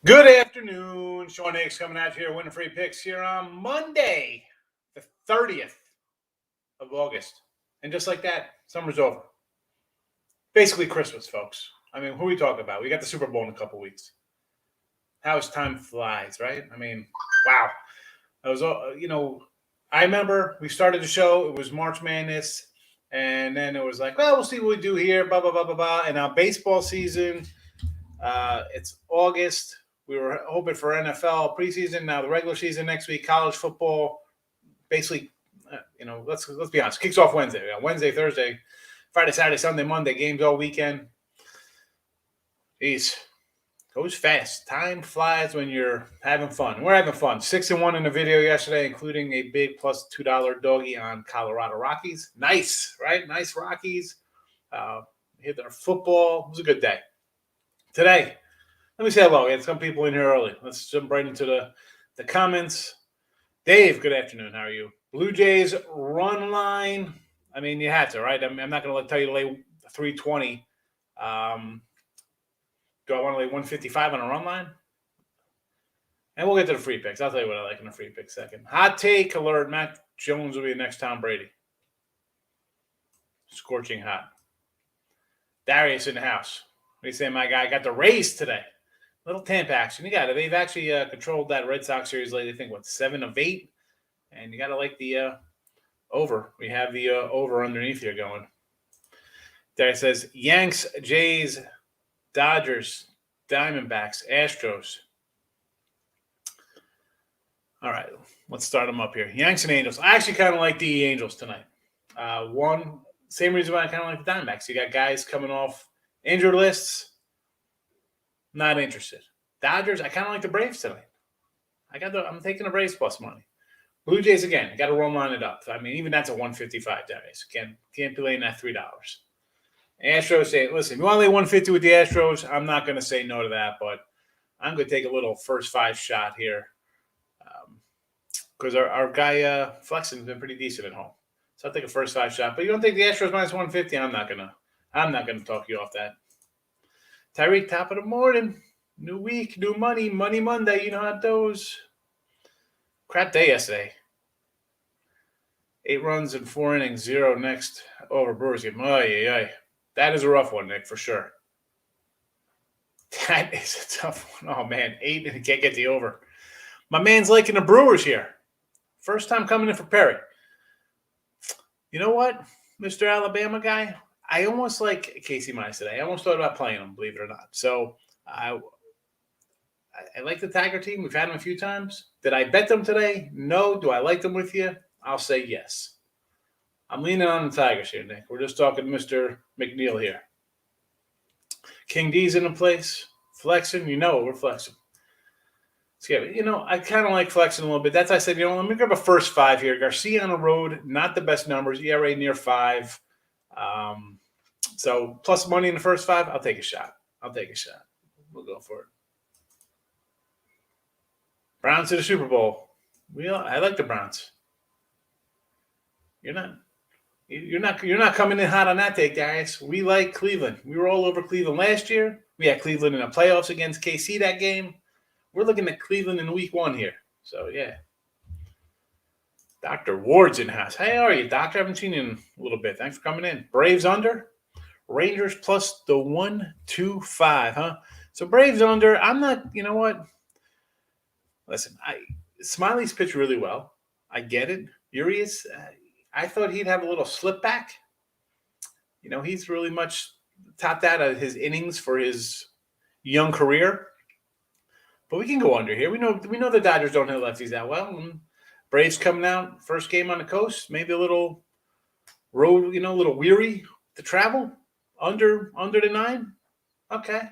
Good afternoon. Sean Higgs coming at you here, winning free picks here on Monday, the 30th of August. And just like that, summer's over. Basically Christmas, folks. I mean, who are we talking about? We got the Super Bowl in a couple weeks. How as time flies, right? I mean, wow. I was, I remember we started the show. It was March Madness. And then it was like, well, we'll see what we do here, blah, blah, blah, blah, blah. And now baseball season. It's August. We were hoping for NFL preseason. Now the regular season next week. College football, basically, let's be honest. Kicks off Wednesday. Wednesday, Thursday, Friday, Saturday, Sunday, Monday. Games all weekend. Jeez, goes fast. Time flies when you're having fun. We're having fun. 6-1 in the video yesterday, including a big plus $2 doggy on Colorado Rockies. Nice, right? Nice Rockies. Hit their football. It was a good day. Today, let me say hello. We had some people in here early. Let's jump right into the comments. Dave, good afternoon. How are you? Blue Jays run line. I mean, you had to, right? I'm not going to tell you to lay 320. Do I want to lay 155 on a run line? And we'll get to the free picks. I'll tell you what I like in the free pick second. Hot take alert. Mac Jones will be the next Tom Brady. Scorching hot. Darius in the house. What do you say, my guy? Got the Rays today. Little Tampa action. You got it. They've actually controlled that Red Sox series lately. I think, 7 of 8? And you got to like the over. We have the over underneath here going. There says Yanks, Jays, Dodgers, Diamondbacks, Astros. All right, let's start them up here. Yanks and Angels. I actually kind of like the Angels tonight. Same reason why I kind of like the Diamondbacks. You got guys coming off injured lists. Not interested. Dodgers, I kind of like the Braves tonight. I'm taking the Braves plus money. Blue Jays again. I got to run line it up. I mean, even that's a 155 Darius. Can't be laying that $3. Astros say, listen, you want to lay 150 with the Astros? I'm not going to say no to that, but I'm going to take a little first 5 shot here because our guy Flexen's been pretty decent at home. So I'll take a first 5 shot. But you don't take the Astros minus 150? I'm not gonna talk you off that. Tyreek, top of the morning. New week, new money, Money Monday. You know how it goes. Crap day yesterday. 8 runs in 4 innings, 0 next over Brewers game. That is a rough one, Nick, for sure. That is a tough one. Oh, man, 8 and can't get the over. My man's liking the Brewers here. First time coming in for Perry. You know what, Mr. Alabama guy? I almost like Casey Mize today. I almost thought about playing him, believe it or not. So I like the Tiger team. We've had them a few times. Did I bet them today? No. Do I like them with you? I'll say yes. I'm leaning on the Tigers here, Nick. We're just talking Mr. McNeil here. King D's in the place. Flexing. We're flexing. I kind of like flexing a little bit. That's why I said, let me grab a first 5 here. Garcia on the road, not the best numbers. ERA near 5. So plus money in the first 5, I'll take a shot. We'll go for it. Browns to the Super Bowl. I like the Browns. You're not coming in hot on that take, Darius. We like Cleveland. We were all over Cleveland last year. We had Cleveland in the playoffs against KC that game. We're looking at Cleveland in week 1 here. So, yeah. Dr. Ward's in the house. How are you, Doctor? I haven't seen you in a little bit. Thanks for coming in. Braves under. Rangers plus the 125, huh? So, Braves under. I'm not, you know what? Listen, Smiley's pitched really well. I get it. Urias, I thought he'd have a little slip back. He's really much topped out of his innings for his young career. But we can go under here. We know the Dodgers don't hit lefties that well. Braves coming out, first game on the coast, maybe a little road, a little weary to travel. Under the 9? Okay.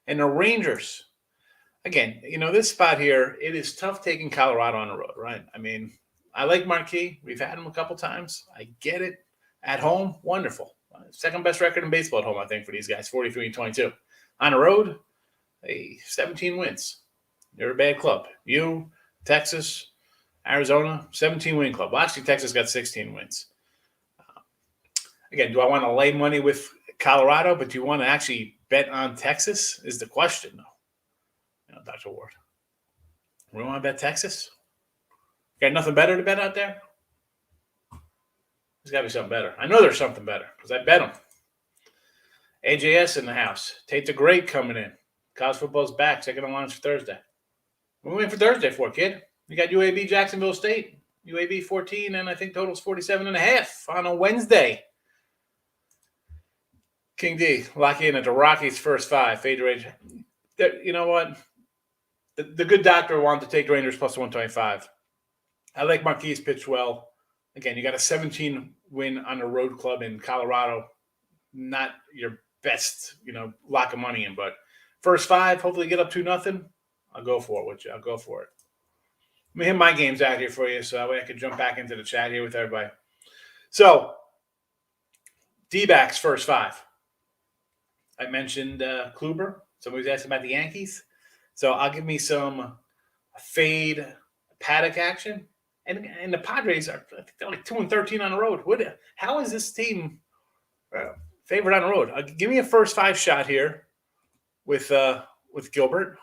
And the Rangers. Again, this spot here, it is tough taking Colorado on the road, right? I mean, I like Marquee. We've had him a couple times. I get it. At home, wonderful. Second best record in baseball at home, I think, for these guys, 43-22. On the road, 17 wins. You're a bad club. You, Texas, Arizona, 17-win club. Well, actually, Texas got 16 wins. Again, do I want to lay money with Colorado, but do you want to actually bet on Texas is the question, though. Dr. Ward. We want to bet Texas? Got nothing better to bet out there? There's got to be something better. I know there's something better because I bet them. AJS in the house. Tate the Great coming in. College football's back. Second on lines for Thursday. What are we waiting for Thursday for, kid? You got UAB Jacksonville State. UAB 14, and I think total's 47.5 on a Wednesday. King D, lock in at the Rockies first 5. Fade range. You know what? The good doctor wanted to take Rangers plus 125. I like Marquise pitch well. Again, you got a 17-win on a road club in Colorado. Not your best, lock of money in, but first 5, hopefully get up 2-0. I'll go for it with you. I'll go for it. Let me hit my games out here for you so that way I can jump back into the chat here with everybody. So, D-backs first 5. I mentioned Kluber. Somebody's asking about the Yankees. So I'll give me some fade Paddock action. And the Padres are they're like 2-13 on the road. How is this team favored on the road? Give me a first 5 shot here with Gilbert.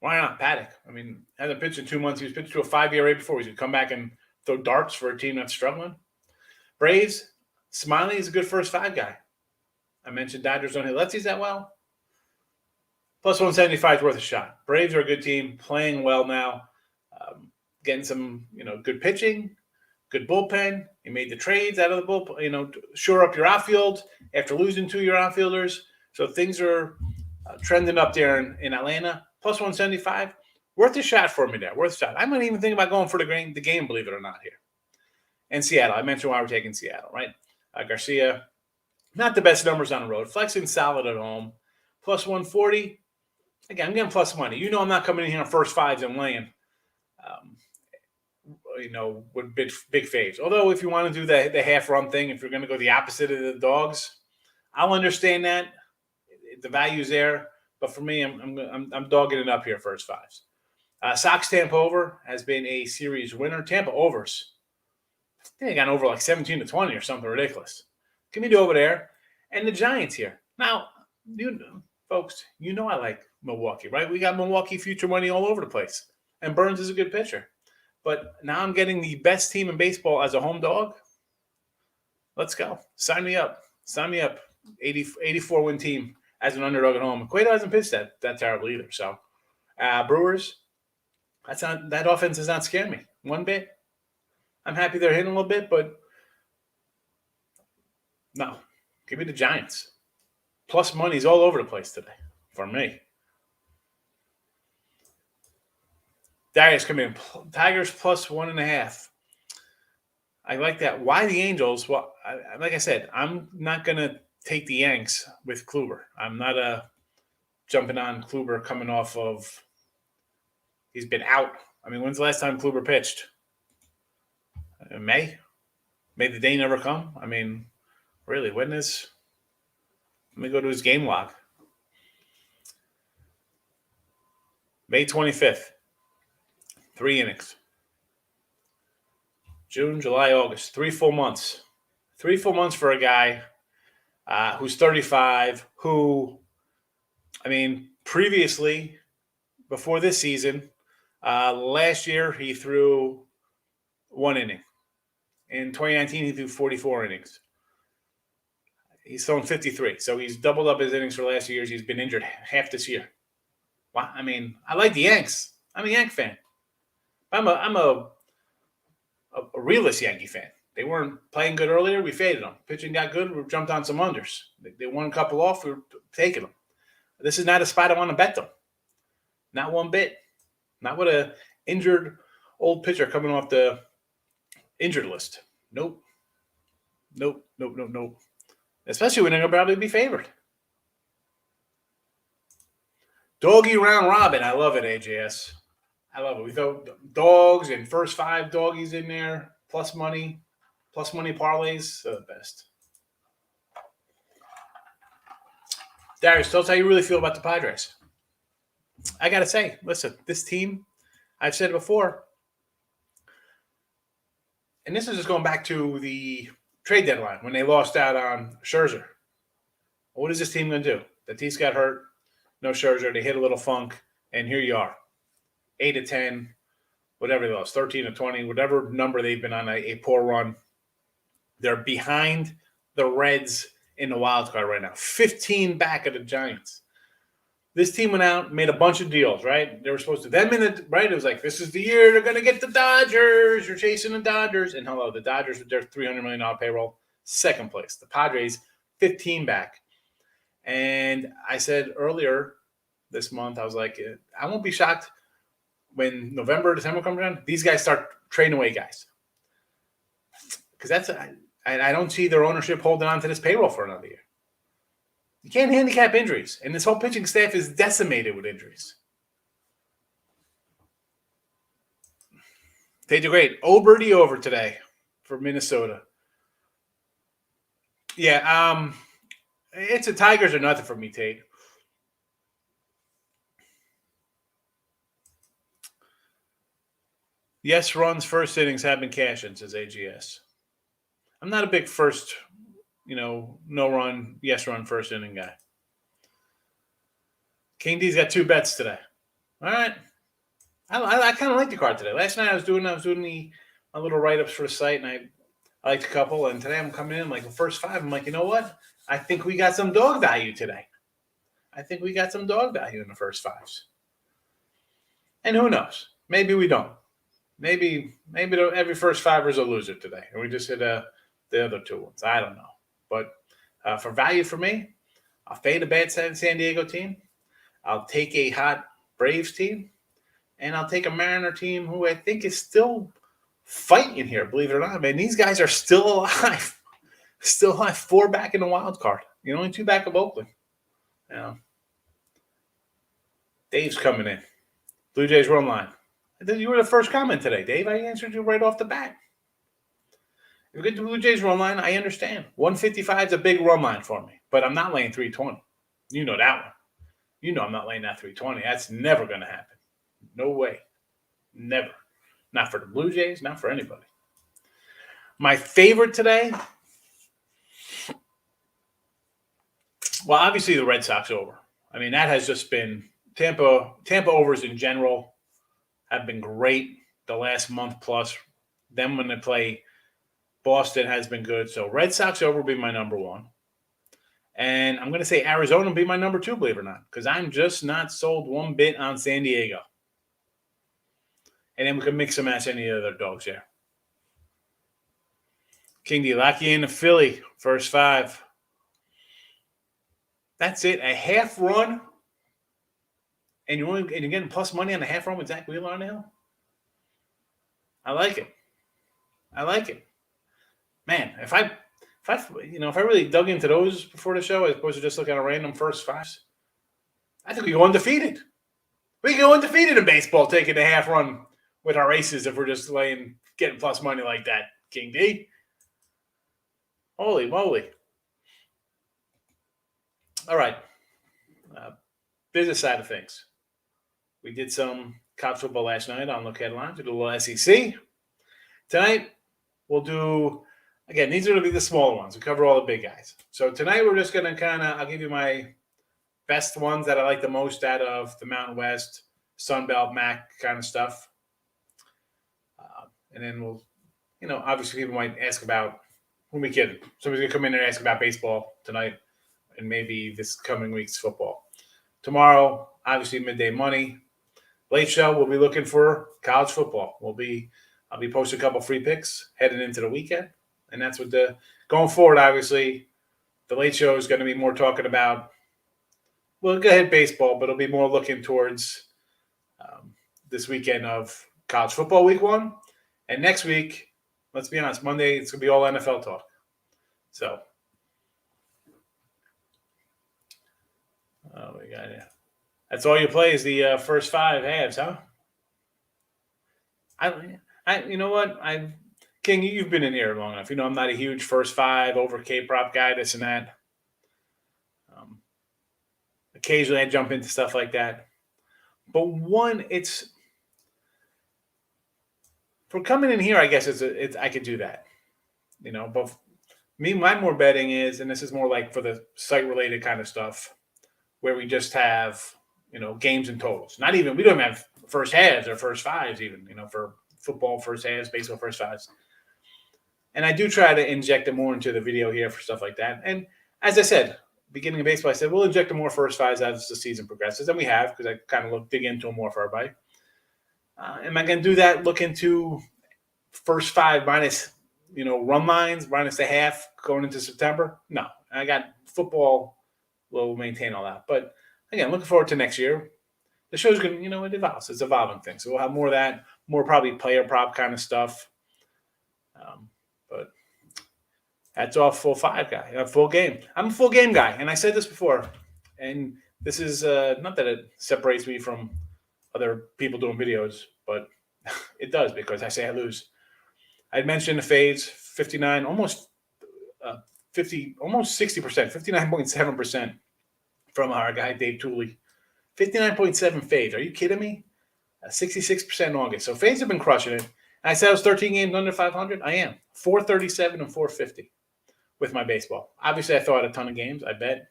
Why not Paddock? I mean, hasn't pitched in 2 months. He was pitched to a 5 ERA before. He's going to come back and throw darts for a team that's struggling. Braves, Smiley is a good first 5 guy. I mentioned Dodgers don't hit lefties that well. Plus 175 is worth a shot. Braves are a good team, playing well now, getting some good pitching, good bullpen. You made the trades out of the bullpen, shore up your outfield after losing 2 of your outfielders. So things are trending up there in Atlanta. Plus 175, worth a shot for me there. Worth a shot. I might even think about going for the game, believe it or not, here. And Seattle. I mentioned why we're taking Seattle, right? Garcia, not the best numbers on the road. Flexing solid at home. Plus 140. Again, I'm getting plus money. I'm not coming in here on first 5s and laying, with big faves. Although if you want to do the half-run thing, if you're going to go the opposite of the dogs, I'll understand that. The value's there. But for me, I'm dogging it up here first 5s. Sox Tampa over has been a series winner. Tampa overs. I think they got over like 17-20 or something ridiculous. Give me the over there. And the Giants here. Now, folks, I like Milwaukee, right? We got Milwaukee future money all over the place. And Burns is a good pitcher. But now I'm getting the best team in baseball as a home dog. Let's go. Sign me up. 84-win team as an underdog at home. Cueto hasn't pitched that terrible either. So, Brewers, that offense does not scare me one bit. I'm happy they're hitting a little bit, but no. Give me the Giants. Plus money's all over the place today for me. Darius come in. Tigers plus 1.5. I like that. Why the Angels? Well, like I said, I'm not going to take the Yanks with Kluber. I'm not jumping on Kluber coming off of – he's been out. I mean, when's the last time Kluber pitched? May? May the day never come? I mean, really, when is – let me go to his game log. May 25th. 3 innings. June, July, August. 3 full months. 3 full months for a guy who's 35, who, I mean, previously, before this season, last year he threw 1 inning. In 2019, he threw 44 innings. He's thrown 53, so he's doubled up his innings for the last 2 years. He's been injured half this year. Well, I mean, I like the Yanks. I'm a Yank fan. I'm a realist Yankee fan. They weren't playing good earlier. We faded them. Pitching got good. We jumped on some unders. They won a couple off. We were taking them. This is not a spot I want to bet them. Not one bit. Not with an injured old pitcher coming off the injured list. Nope. Especially when they're going to probably be favored. Doggy round robin. I love it, AJS. I love it. We throw dogs and first 5 doggies in there. Plus money parlays. They're the best. Darius, tell us how you really feel about the Padres. I got to say, listen, this team, I've said it before, and this is just going back to the trade deadline when they lost out on Scherzer. What is this team going to do? Tatis got hurt. No Scherzer. They hit a little funk. And here you are, 8-10, whatever they lost, 13-20, whatever number they've been on a poor run. They're behind the Reds in the wild card right now, 15 back of the Giants. This team went out, made a bunch of deals, right? They were supposed to, them in the, right? It was like, this is the year they're going to get the Dodgers. You're chasing the Dodgers. And hello, the Dodgers with their $300 million payroll, second place. The Padres, 15 back. And I said earlier this month, I was like, I won't be shocked when November, December comes around, these guys start trading away guys. Because I don't see their ownership holding on to this payroll for another year. You can't handicap injuries, and this whole pitching staff is decimated with injuries. They do great. Birdie over today for Minnesota. Yeah, it's a Tigers or nothing for me, Tate. Yes, runs first innings have been cashing, says AGS. I'm not a big first, no run, yes run first inning guy. King D's got 2 bets today. All right. I kind of like the card today. Last night I was doing a little write-ups for the site, and I liked a couple. And today I'm coming in like the first 5. I'm like, you know what? I think we got some dog value today. I think we got some dog value in the first 5s. And who knows? Maybe we don't. Maybe every first 5er is a loser today, and we just hit the other 2 ones. I don't know. But for value for me, I'll fade a bad San Diego team. I'll take a hot Braves team. And I'll take a Mariner team who I think is still fighting here, believe it or not. Man, these guys are still alive. Still alive. 4 back in the wild card. Only 2 back of Oakland. Dave's coming in. Blue Jays run line. You were the first comment today, Dave. I answered you right off the bat. If you get the Blue Jays run line, I understand. 155 is a big run line for me, but I'm not laying 320. You know that one. You know I'm not laying that 320. That's never going to happen. No way. Never. Not for the Blue Jays, not for anybody. My favorite today, well, obviously the Red Sox over. I mean, that has just been Tampa overs in general have been great the last month plus. Then when they play Boston has been good. So Red Sox over will be my number 1. And I'm going to say Arizona will be my number 2, believe it or not, because I'm just not sold one bit on San Diego. And then we can mix and match any other dogs there. King D, lock you in the Philly, first 5. That's it. A half run. And you're getting plus money on the half run with Zach Wheeler on the hill? I like it. Man, if I really dug into those before the show, as opposed to just looking at random first 5s, I think we go undefeated. We go undefeated in baseball, taking the half run with our aces if we're just getting plus money like that, King D. Holy moly. All right. Business side of things. We did some college football last night on Look Headlines. We did a little SEC. Tonight, we'll do, again, these are going to be the smaller ones. We cover all the big guys. So tonight, we're just going to I'll give you my best ones that I like the most out of the Mountain West, Sun Belt, MAC kind of stuff. And then we'll, obviously people might ask about, who are we kidding? Somebody's going to come in and ask about baseball tonight and maybe this coming week's football. Tomorrow, obviously midday money. Late show, we'll be looking for college football. I'll be posting a couple free picks heading into the weekend. And that's what going forward, obviously, the late show is going to be more talking about, well, go ahead baseball, but it'll be more looking towards this weekend of college football week 1. And next week, let's be honest, Monday, it's going to be all NFL talk. So, we got it. That's all you play is the first 5 halves, huh? You know what? King, you've been in here long enough. I'm not a huge first 5 over K-prop guy, this and that. Occasionally I jump into stuff like that. But it's for coming in here, I guess I could do that. But me, my more betting is, and this is more like for the site-related kind of stuff, where we just have games and totals. Not even, we don't have first halves or first fives even, for football first halves, baseball first fives. And I do try to inject it more into the video here for stuff like that. And as I said, beginning of baseball, I said, we'll inject more first fives as the season progresses. And we have, because I kind of dig into them more for everybody. Am I going to do that? Look into first five minus, run lines, minus the half going into September? No. I got football will maintain all that. But again, looking forward to next year. The show's going to, it evolves. It's an evolving thing. So we'll have more of that, more probably player prop kind of stuff. But that's all full five guy, a full game. I'm a full game guy. And I said this before. And this is not that it separates me from other people doing videos, but it does because I say I lose. I mentioned the fades, 59, almost 50, almost 60%, 59.7% from our guy Dave Tooley. 59.7 fades. Are you kidding me? 66% in August. So fades have been crushing it. And I said I was 13 games under 500. I am 437 and 450 with my baseball. Obviously, I throw out a ton of games. I bet.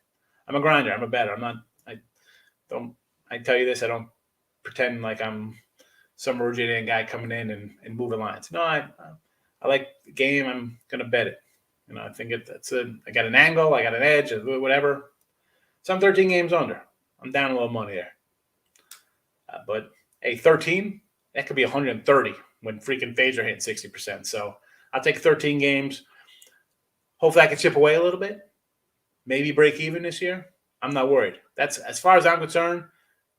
I'm a grinder. I'm a better. I'm not. I tell you this. I don't pretend like I'm some originating guy coming in and moving lines. No, I like the game. I'm gonna bet it. I think I got an angle. I got an edge. Whatever. So I'm 13 games under. I'm down a little money there. But a 13, that could be 130 when freaking fades are hitting 60%. So I'll take 13 games. Hopefully I can chip away a little bit. Maybe break even this year. I'm not worried. That's, as far as I'm concerned,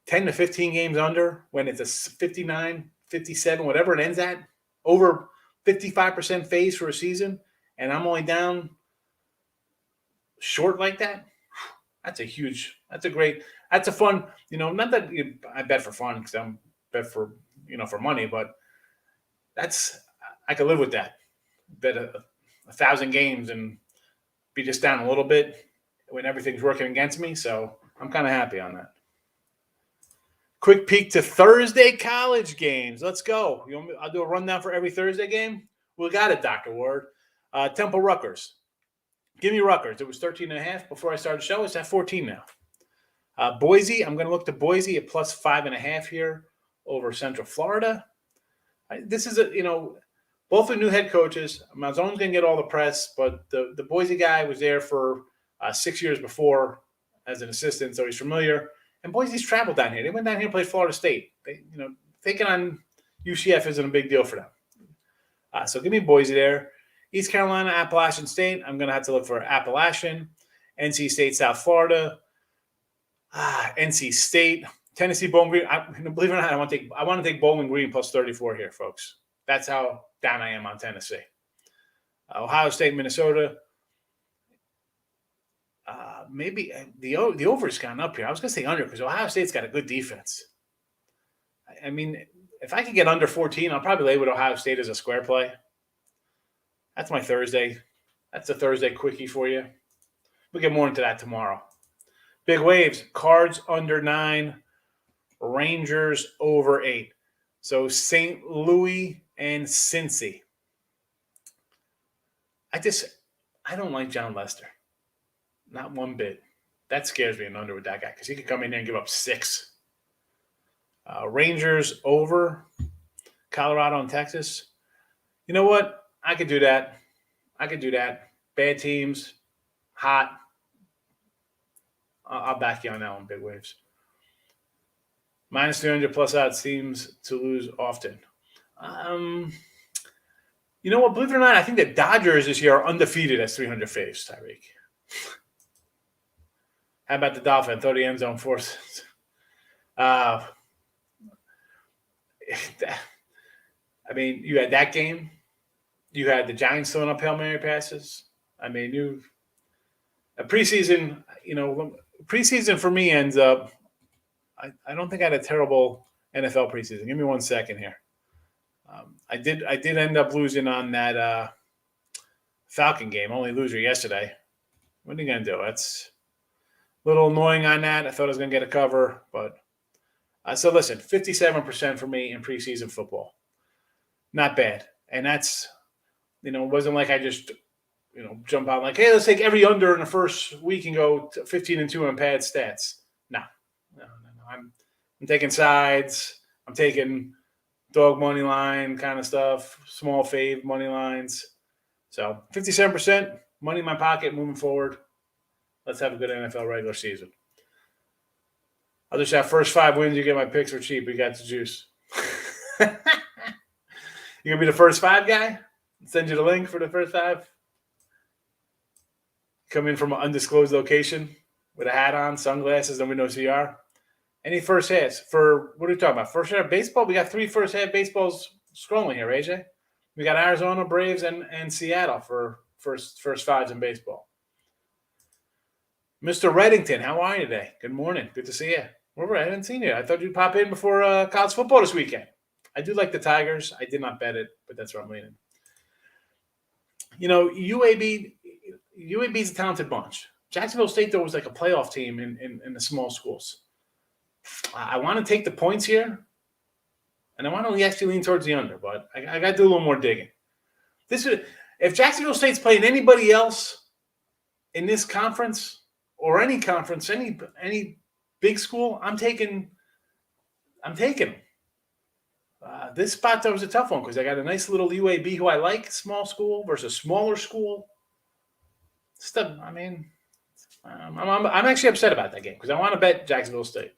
10 to 15 games under when it's a 59, 57, whatever it ends at, over 55% phase for a season, and I'm only down short like that. That's a fun, not that I bet for fun because I'm bet for, for money, but I could live with that. Bet 1,000 games and be just down a little bit when everything's working against me. So I'm kind of happy on that. Quick peek to Thursday college games. Let's go. I'll do a rundown for every Thursday game. We got it, Dr. Ward. Temple Rutgers. Give me Rutgers. It was 13.5 before I started the show. It's at 14 now. Boise, I'm going to look to Boise at plus 5.5 here over Central Florida. This is both are new head coaches. Malzone's going to get all the press, but the Boise guy was there for 6 years before as an assistant, so he's familiar. And Boise's traveled down here. They went down here and played Florida State. Taking on UCF isn't a big deal for them. So give me Boise there. East Carolina, Appalachian State. I'm going to have to look for Appalachian. NC State, South Florida. NC State. Tennessee, Bowling Green. Believe it or not, I want to take Bowling Green plus 34 here, folks. That's how down I am on Tennessee. Ohio State, Minnesota. Maybe the over's gone up here. I was going to say under because Ohio State's got a good defense. I mean, if I could get under 14, I'll probably lay with Ohio State as a square play. That's my Thursday. That's a Thursday quickie for you. We'll get more into that tomorrow. Big waves. Cards under 9. Rangers over 8. So St. Louis and Cincy. I don't like John Lester. Not one bit. That scares me an under with that guy because he could come in there and give up 6. Rangers over Colorado and Texas. You know what? I could do that. Bad teams, hot. I'll back you on that one, big waves. Minus 300 plus odds seems to lose often. You know what? Believe it or not, I think the Dodgers this year are undefeated as 300 faves, Tyreek. How about the Dolphins? Throw the end zone force. I mean, you had that game. You had the Giants throwing up Hail Mary passes. I mean, preseason for me ends up, I don't think I had a terrible NFL preseason. Give me 1 second here. I did end up losing on that Falcon game, only loser yesterday. What are you going to do? That's a little annoying on that. I thought I was going to get a cover, but so listen, 57% for me in preseason football. Not bad. And that's, it wasn't like I just, jump out like, hey, let's take every under in the first week and go 15-2 on pad stats. No. I'm taking sides. I'm taking dog money line kind of stuff, small fave money lines. So 57% money in my pocket moving forward. Let's have a good NFL regular season. I'll just have first 5 wins. You get my picks for cheap. We got the juice. You gonna be the first 5 guy? Send you the link for the first 5. Come in from an undisclosed location with a hat on, sunglasses, and we know who you are. Any first hits for what are we talking about? First half baseball? We got 3 first half baseballs scrolling here, AJ. We got Arizona, Braves, and Seattle for first 5s in baseball. Mr. Reddington, how are you today? Good morning. Good to see you. Where I haven't seen you. I thought you'd pop in before college football this weekend. I do like the Tigers. I did not bet it, but that's where I'm leaning. UAB's a talented bunch. Jacksonville State, though, was like a playoff team in the small schools. I want to take the points here, and I want to actually lean towards the under, but I got to do a little more digging. If Jacksonville State's playing anybody else in this conference or any conference, any big school, I'm taking them. This spot, though, was a tough one because I got a nice little UAB who I like, small school versus smaller school. I'm actually upset about that game because I want to bet Jacksonville State.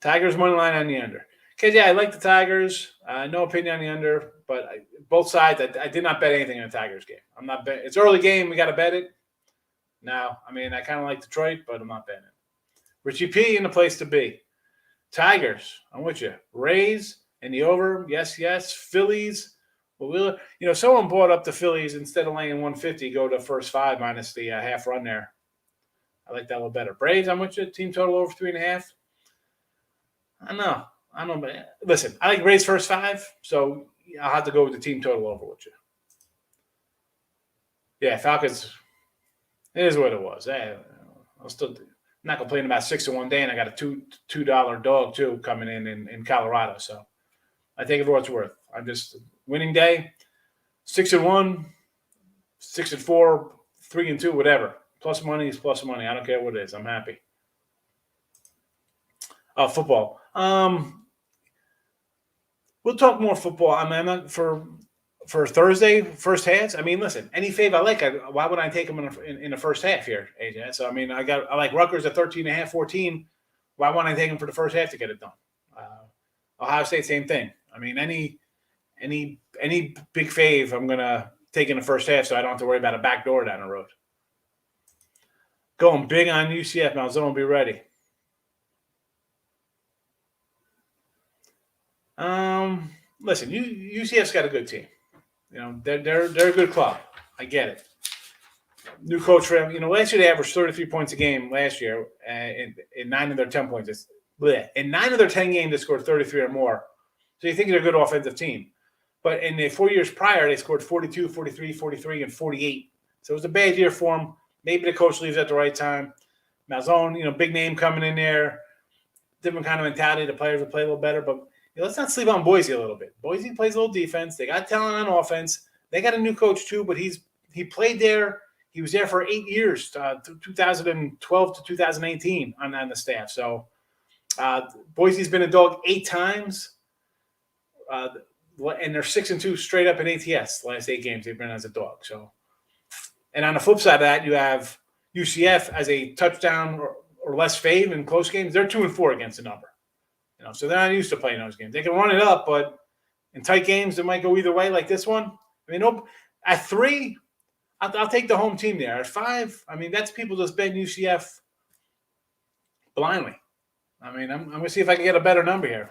Tigers money line on the under. Okay, yeah, I like the Tigers. No opinion on the under, but both sides. I did not bet anything in the Tigers game. I'm not betting. It's early game. We got to bet it. Now, I kind of like Detroit, but I'm not betting it. Richie P in the place to be. Tigers, I'm with you. Rays and the over. Yes. Phillies. Well, someone bought up the Phillies instead of laying 150. Go to first 5 minus the half run there. I like that a little better. Braves, I'm with you. Team total over 3.5. I don't know, but listen, I like Rays first 5, so I'll have to go with the team total over with you. Yeah, Falcons. It is what it was. I'll still not complaining about 6 in one day, and I got a $2 dog too coming in Colorado. So I take it for what it's worth. I'm just winning day, 6-1, 6-4, 3-2, whatever. Plus money is plus money. I don't care what it is. I'm happy. Football. We'll talk more football. I'm not for Thursday first halves. Listen, any fave I like, why would I take them in the first half here, AJ? So I like Rutgers at 13.5, 14. Why wouldn't I take them for the first half to get it done? Ohio State, same thing. Any big fave, I'm gonna take in the first half, so I don't have to worry about a back door down the road. Going big on UCF. Malzone, be ready. Listen, UCF's got a good team. They're a good club. I get it. New coach for them. Last year they averaged 33 points a game. Last year, in 9 of their 10 points, in 9 of their 10 games, they scored 33 or more. So you think they're a good offensive team. But in the 4 years prior, they scored 42, 43, 43, and 48. So it was a bad year for them. Maybe the coach leaves at the right time. Malzone, big name coming in there. Different kind of mentality. The players will play a little better, but let's not sleep on Boise a little bit. Boise plays a little defense. They got talent on offense. They got a new coach too, but he played there. He was there for 8 years, 2012 to 2018 on the staff. So Boise's been a dog 8 times, and they're 6-2 straight up in ATS. The last 8 games they've been as a dog. So, and on the flip side of that, you have UCF as a touchdown or less fave in close games. They're 2-4 against the number. So they're not used to playing those games. They can run it up, but in tight games, it might go either way, like this one. At 3, I'll take the home team there. At 5, that's people just betting UCF blindly. I'm going to see if I can get a better number here.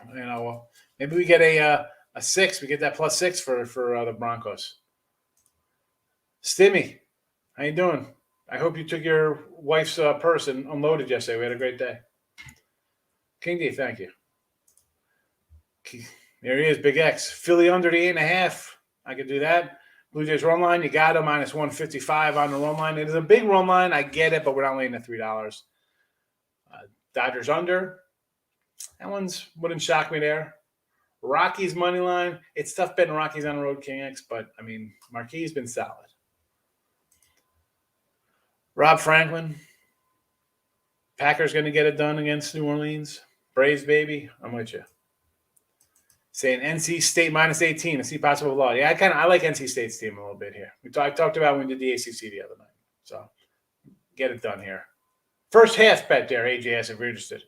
Maybe we get a 6. We get that plus 6 for the Broncos. Stimmy, how you doing? I hope you took your wife's purse and unloaded yesterday. We had a great day. King D, thank you. There he is, Big X. Philly under the 8.5. I could do that. Blue Jays run line, you got it, minus 155 on the run line. It is a big run line. I get it, but we're not laying at $3. Dodgers under. That one's wouldn't shock me there. Rockies money line. It's tough betting Rockies on the road, King X, but, Marquis been solid. Rob Franklin. Packers going to get it done against New Orleans. Braves, baby. I'm with you. Saying NC State minus 18. I see possible law. Yeah, I like NC State's team a little bit here. I talked about when we did the ACC the other night. So get it done here. First half bet there, AJS, if you're interested.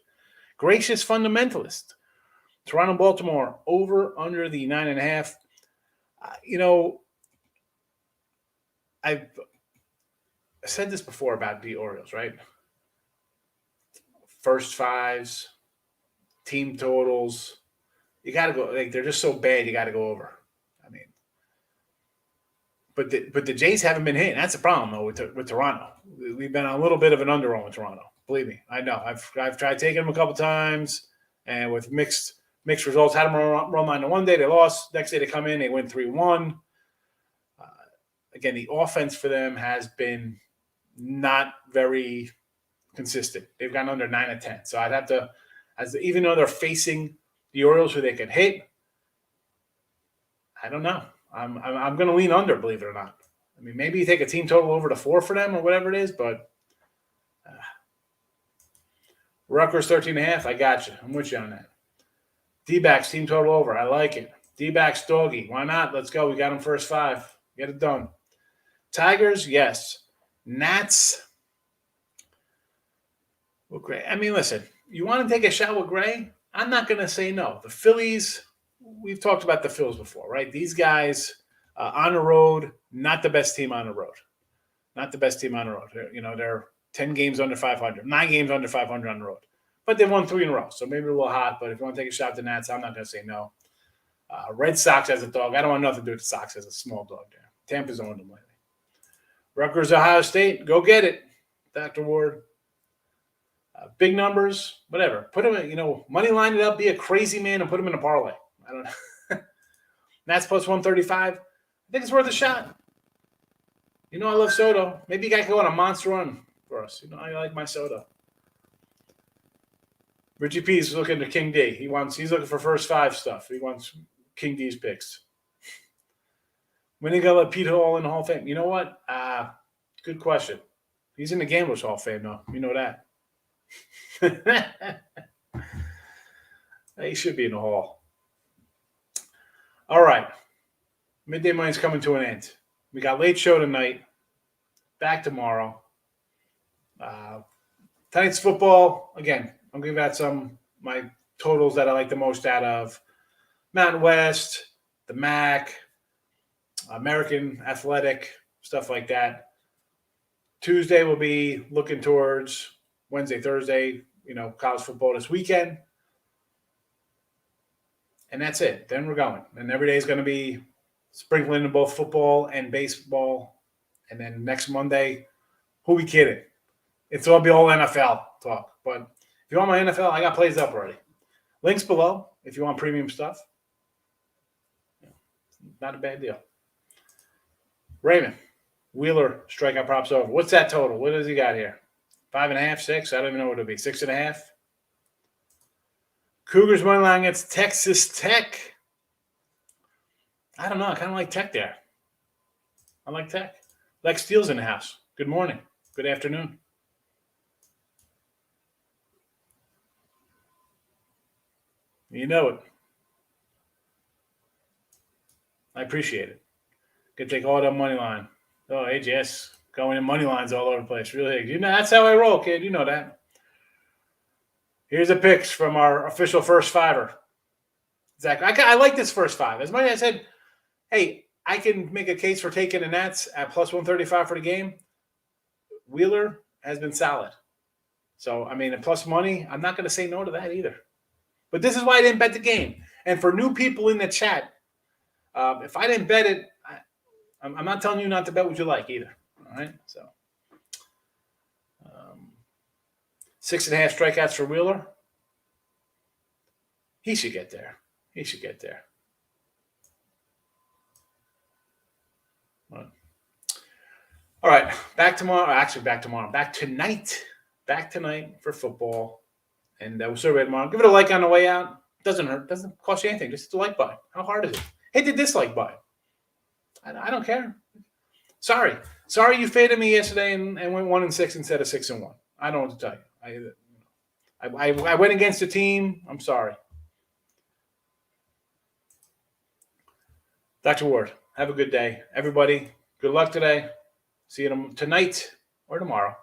Gracious Fundamentalist. Toronto, Baltimore, over under the 9.5. I've said this before about the Orioles, right? First fives, team totals. You got to go. Like, they're just so bad, you got to go over. I mean, but the Jays haven't been hitting. That's the problem, though, with Toronto. We've been on a little bit of an underrun with Toronto. Believe me, I know. I've tried taking them a couple times, and with mixed results. Had them run line on one day, they lost. Next day they come in, they win 3-1. Again, the offense for them has been not very consistent. They've gone under 9 of 10. So I'd have to, even though they're facing the Orioles who they can hit, I don't know. I'm going to lean under, believe it or not. I mean, maybe you take a team total over to 4 for them or whatever it is, but Rutgers 13.5. I got you. I'm with you on that. D-backs team total over. I like it. D-backs doggy. Why not? Let's go. We got them first 5. Get it done. Tigers, yes. Nats. Well, Gray. I mean, listen, you want to take a shot with Gray? I'm not going to say no. The Phillies, we've talked about the Phils before, right? These guys on the road, not the best team on the road. Not the best team on the road. They're 10 games under 500, 9 games under 500 on the road. But they won 3 in a row, so maybe a little hot. But if you want to take a shot at the Nats, I'm not going to say no. Red Sox as a dog. I don't want nothing to do with the Sox as a small dog there. Tampa's owned them lately. Rutgers, Ohio State. Go get it, Dr. Ward. Big numbers, whatever. Put them in, money line it up, be a crazy man, and put them in a parlay. I don't know. Nats plus 135. I think it's worth a shot. I love Soto. Maybe a guy can go on a monster run for us. I like my Soto. Richie P's looking to King D. He's looking for first 5 stuff. He wants King D's picks. When are you going to let Pete Hall in the Hall of Fame? You know what? Good question. He's in the Gamblers Hall of Fame, though. You know that. He should be in the Hall. All right. Midday Money's coming to an end. We got late show tonight. Back tomorrow. Tonight's football. Again, I'm giving out my totals that I like the most out of Mountain West, the MAC, American Athletic, stuff like that. Tuesday will be looking towards Wednesday, Thursday, college football this weekend. And that's it. Then we're going. And every day is going to be sprinkling in both football and baseball. And then next Monday, who we kidding? It's all be all NFL talk. But if you want my NFL, I got plays up already. Links below if you want premium stuff. Not a bad deal. Raymond, Wheeler strikeout props over. What's that total? What does he got here? 5.5, 6? I don't even know what it'll be. 6.5? Cougars money line against Texas Tech. I don't know. I kind of like Tech there. I like Tech. Lex Steele's in the house. Good morning. Good afternoon. You know it. I appreciate it. Could take all that money line. Oh, AJS going in money lines all over the place. Really, that's how I roll, kid. You know that. Here's the picks from our official first 5er. Zach, I like this first 5. As much as I said, hey, I can make a case for taking the Nats at plus 135 for the game. Wheeler has been solid. So, I mean, at plus money, I'm not going to say no to that either. But this is why I didn't bet the game. And for new people in the chat, if I didn't bet it, I'm not telling you not to bet what you like either. All right? So, 6.5 strikeouts for Wheeler. He should get there. All right. Back tomorrow. Actually, back tomorrow. Back tonight. Back tonight for football. And we'll survey tomorrow. Give it a like on the way out. Doesn't hurt. Doesn't cost you anything. Just hit the like button. How hard is it? Hit the dislike button. I don't care. Sorry you faded me yesterday and went 1-6 instead of 6-1. I don't know what to tell you. I went against the team. I'm sorry. Dr. Ward, have a good day. Everybody, good luck today. See you tonight or tomorrow.